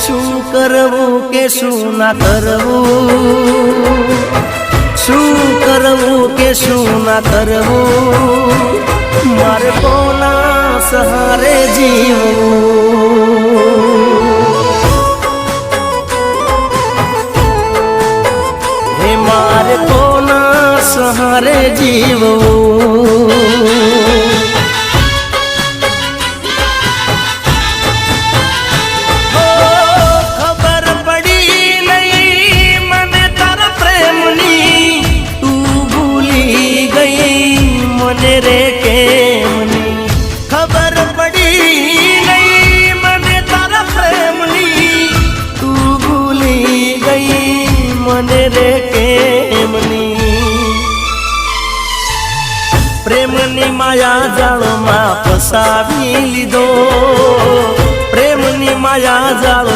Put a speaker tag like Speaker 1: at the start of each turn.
Speaker 1: શું કરવું કે શું ના કરવું, શું કરવું કે શું ના કરવું, મારે કોના સહારે જીવવું, હે મારે કોના સહારે જીવવું। रे केमनी खबर पड़ी नहीं मने तारा प्रेमनी, तू भूली गई मने रे केमनी। प्रेमनी माया जालो में फसावी लीधो, प्रेमनी माया जालो